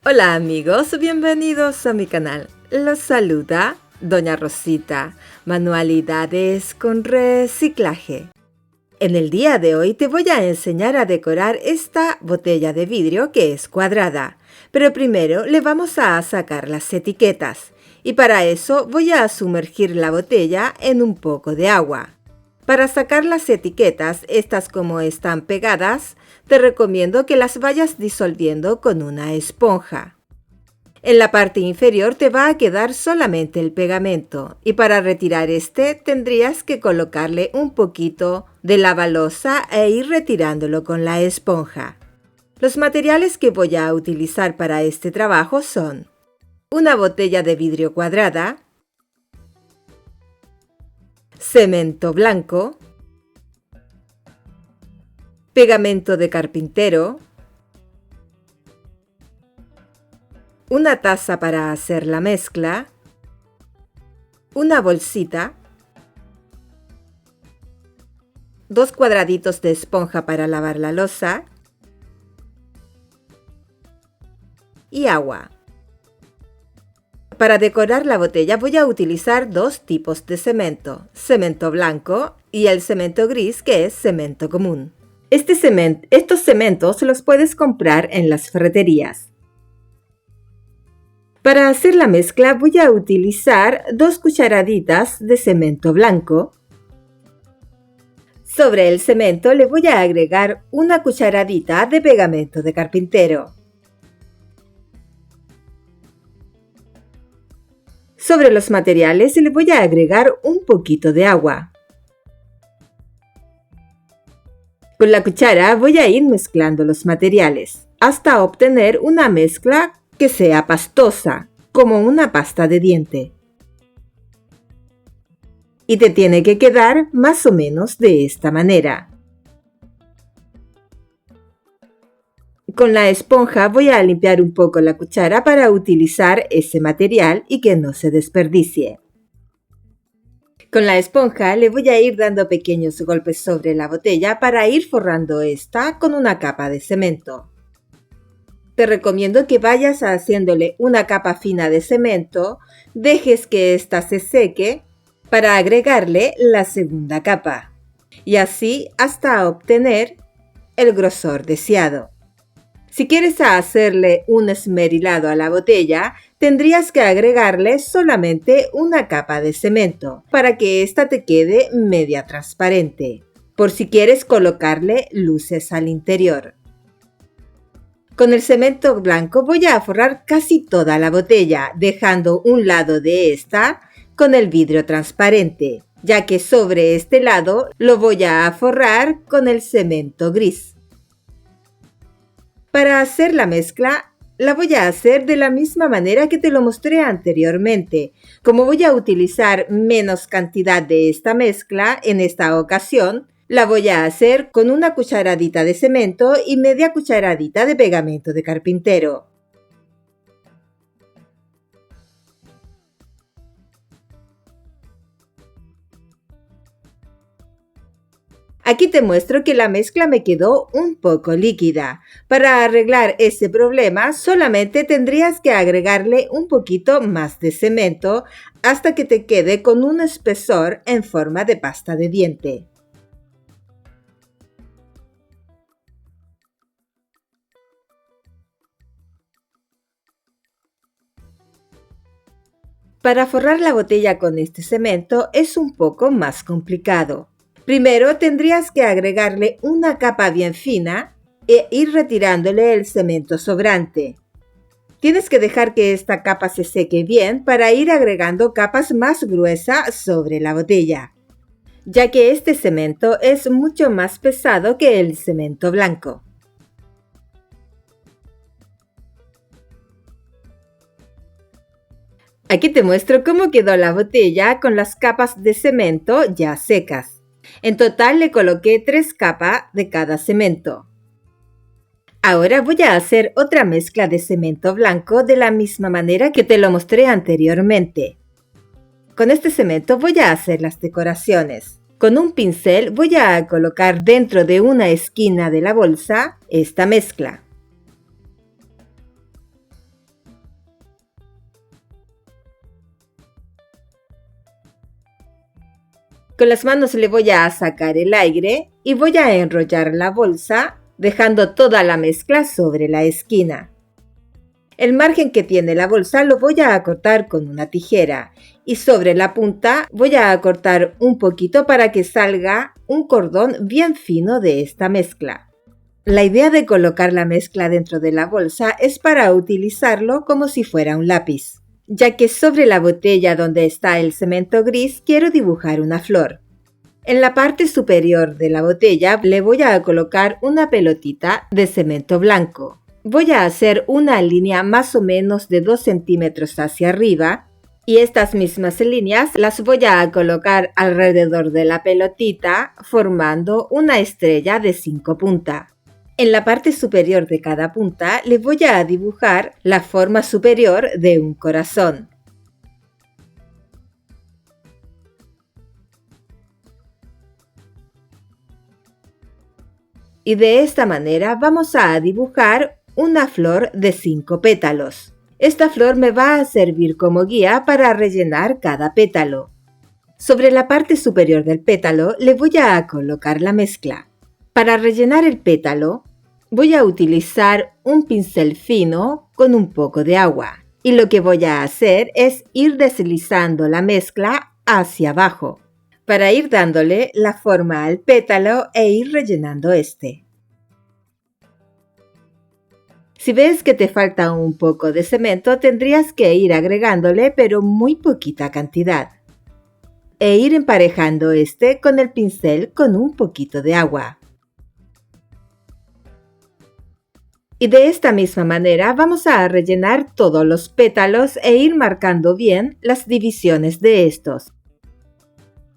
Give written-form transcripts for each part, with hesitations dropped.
Hola amigos, bienvenidos a mi canal. Los saluda Doña Rosita, Manualidades con Reciclaje. En el día de hoy te voy a enseñar a decorar esta botella de vidrio que es cuadrada, pero primero le vamos a sacar las etiquetas y para eso voy a sumergir la botella en un poco de agua. Para sacar las etiquetas, estas como están pegadas, te recomiendo que las vayas disolviendo con una esponja. En la parte inferior te va a quedar solamente el pegamento y para retirar este tendrías que colocarle un poquito de lavalosa e ir retirándolo con la esponja. Los materiales que voy a utilizar para este trabajo son una botella de vidrio cuadrada, cemento blanco, pegamento de carpintero, una taza para hacer la mezcla, una bolsita, 2 cuadraditos de esponja para lavar la loza y agua. Para decorar la botella voy a utilizar dos tipos de cemento blanco y el cemento gris que es cemento común. Estos cementos los puedes comprar en las ferreterías. Para hacer la mezcla voy a utilizar 2 cucharaditas de cemento blanco. Sobre el cemento le voy a agregar una cucharadita de pegamento de carpintero. Sobre los materiales le voy a agregar un poquito de agua. Con la cuchara voy a ir mezclando los materiales hasta obtener una mezcla que sea pastosa, como una pasta de diente. Y te tiene que quedar más o menos de esta manera. Con la esponja voy a limpiar un poco la cuchara para utilizar ese material y que no se desperdicie. Con la esponja le voy a ir dando pequeños golpes sobre la botella para ir forrando esta con una capa de cemento. Te recomiendo que vayas haciéndole una capa fina de cemento, dejes que ésta se seque para agregarle la segunda capa y así hasta obtener el grosor deseado. Si quieres hacerle un esmerilado a la botella, tendrías que agregarle solamente una capa de cemento para que ésta te quede media transparente, por si quieres colocarle luces al interior. Con el cemento blanco voy a forrar casi toda la botella, dejando un lado de esta con el vidrio transparente, ya que sobre este lado lo voy a forrar con el cemento gris. Para hacer la mezcla, la voy a hacer de la misma manera que te lo mostré anteriormente. Como voy a utilizar menos cantidad de esta mezcla en esta ocasión, la voy a hacer con una cucharadita de cemento y media cucharadita de pegamento de carpintero. Aquí te muestro que la mezcla me quedó un poco líquida. Para arreglar ese problema solamente tendrías que agregarle un poquito más de cemento hasta que te quede con un espesor en forma de pasta de diente. Para forrar la botella con este cemento es un poco más complicado. Primero tendrías que agregarle una capa bien fina e ir retirándole el cemento sobrante. Tienes que dejar que esta capa se seque bien para ir agregando capas más gruesas sobre la botella, ya que este cemento es mucho más pesado que el cemento blanco. Aquí te muestro cómo quedó la botella con las capas de cemento ya secas. En total le coloqué 3 capas de cada cemento. Ahora voy a hacer otra mezcla de cemento blanco de la misma manera que te lo mostré anteriormente. Con este cemento voy a hacer las decoraciones. Con un pincel voy a colocar dentro de una esquina de la bolsa esta mezcla. Con las manos le voy a sacar el aire y voy a enrollar la bolsa dejando toda la mezcla sobre la esquina. El margen que tiene la bolsa lo voy a acortar con una tijera y sobre la punta voy a acortar un poquito para que salga un cordón bien fino de esta mezcla. La idea de colocar la mezcla dentro de la bolsa es para utilizarlo como si fuera un lápiz, ya que sobre la botella donde está el cemento gris quiero dibujar una flor. En la parte superior de la botella le voy a colocar una pelotita de cemento blanco. Voy a hacer una línea más o menos de 2 centímetros hacia arriba y estas mismas líneas las voy a colocar alrededor de la pelotita formando una estrella de 5 puntas. En la parte superior de cada punta le voy a dibujar la forma superior de un corazón. Y de esta manera vamos a dibujar una flor de 5 pétalos. Esta flor me va a servir como guía para rellenar cada pétalo. Sobre la parte superior del pétalo le voy a colocar la mezcla. Para rellenar el pétalo voy a utilizar un pincel fino con un poco de agua. Y lo que voy a hacer es ir deslizando la mezcla hacia abajo para ir dándole la forma al pétalo e ir rellenando este. Si ves que te falta un poco de cemento, tendrías que ir agregándole, pero muy poquita cantidad. E ir emparejando este con el pincel con un poquito de agua. Y de esta misma manera vamos a rellenar todos los pétalos e ir marcando bien las divisiones de estos.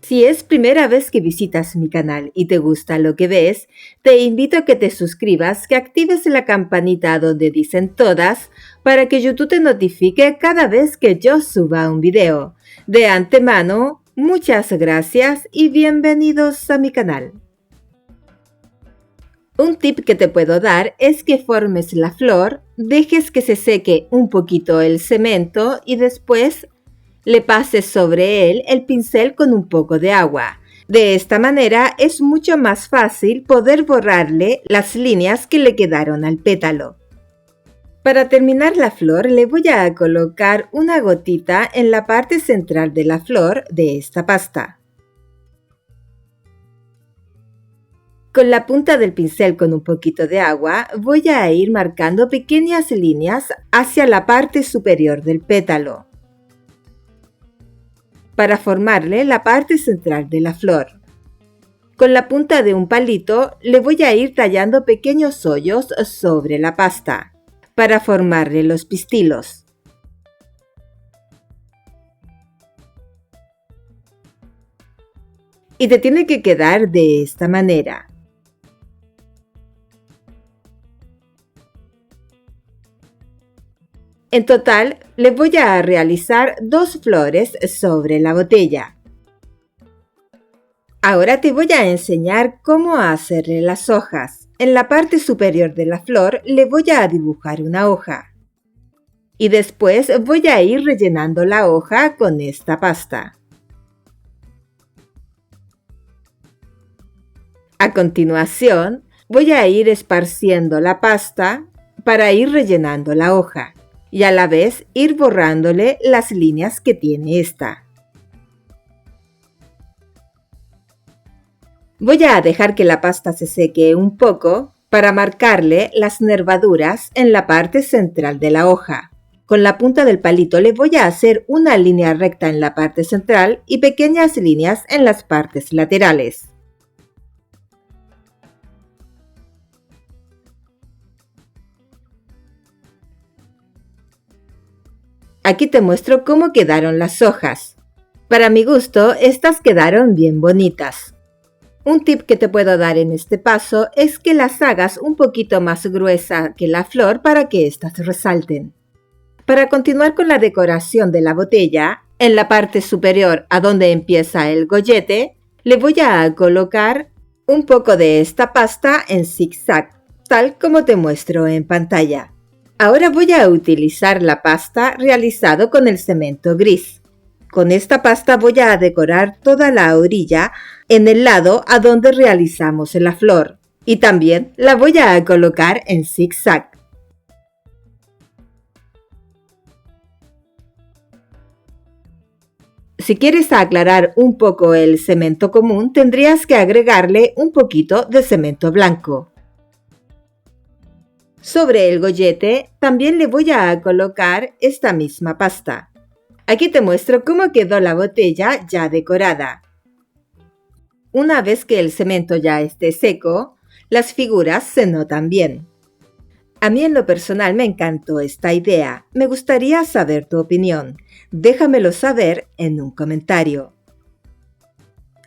Si es primera vez que visitas mi canal y te gusta lo que ves, te invito a que te suscribas, que actives la campanita donde dicen todas para que YouTube te notifique cada vez que yo suba un video. De antemano, muchas gracias y bienvenidos a mi canal. Un tip que te puedo dar es que formes la flor, dejes que se seque un poquito el cemento y después le pases sobre él el pincel con un poco de agua. De esta manera es mucho más fácil poder borrarle las líneas que le quedaron al pétalo. Para terminar la flor le voy a colocar una gotita en la parte central de la flor de esta pasta. Con la punta del pincel con un poquito de agua voy a ir marcando pequeñas líneas hacia la parte superior del pétalo para formarle la parte central de la flor. Con la punta de un palito le voy a ir tallando pequeños hoyos sobre la pasta para formarle los pistilos. Y te tiene que quedar de esta manera. En total, le voy a realizar 2 flores sobre la botella. Ahora te voy a enseñar cómo hacerle las hojas. En la parte superior de la flor le voy a dibujar una hoja. Y después voy a ir rellenando la hoja con esta pasta. A continuación, voy a ir esparciendo la pasta para ir rellenando la hoja. Y a la vez ir borrándole las líneas que tiene esta. Voy a dejar que la pasta se seque un poco para marcarle las nervaduras en la parte central de la hoja. Con la punta del palito le voy a hacer una línea recta en la parte central y pequeñas líneas en las partes laterales. Aquí te muestro cómo quedaron las hojas. Para mi gusto, estas quedaron bien bonitas. Un tip que te puedo dar en este paso es que las hagas un poquito más gruesa que la flor para que éstas resalten. Para continuar con la decoración de la botella, en la parte superior a donde empieza el gollete, le voy a colocar un poco de esta pasta en zigzag, tal como te muestro en pantalla. Ahora voy a utilizar la pasta realizado con el cemento gris. Con esta pasta voy a decorar toda la orilla en el lado a donde realizamos la flor y también la voy a colocar en zigzag. Si quieres aclarar un poco el cemento común, tendrías que agregarle un poquito de cemento blanco. Sobre el gollete también le voy a colocar esta misma pasta. Aquí te muestro cómo quedó la botella ya decorada. Una vez que el cemento ya esté seco, las figuras se notan bien. A mí en lo personal me encantó esta idea. Me gustaría saber tu opinión. Déjamelo saber en un comentario.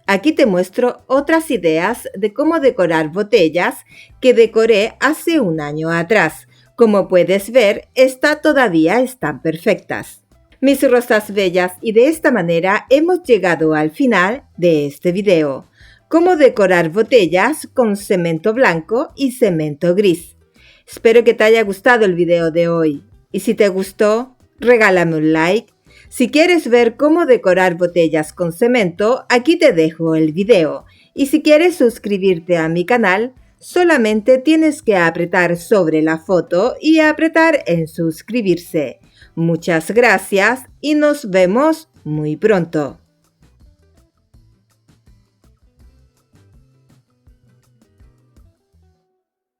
Aquí te muestro otras ideas de cómo decorar botellas que decoré hace un año atrás. Como puedes ver, todavía están perfectas. Mis rosas bellas, y de esta manera hemos llegado al final de este video. Cómo decorar botellas con cemento blanco y cemento gris. Espero que te haya gustado el video de hoy. Y si te gustó, regálame un like. Si quieres ver cómo decorar botellas con cemento, aquí te dejo el video. Y si quieres suscribirte a mi canal, solamente tienes que apretar sobre la foto y apretar en suscribirse. Muchas gracias y nos vemos muy pronto.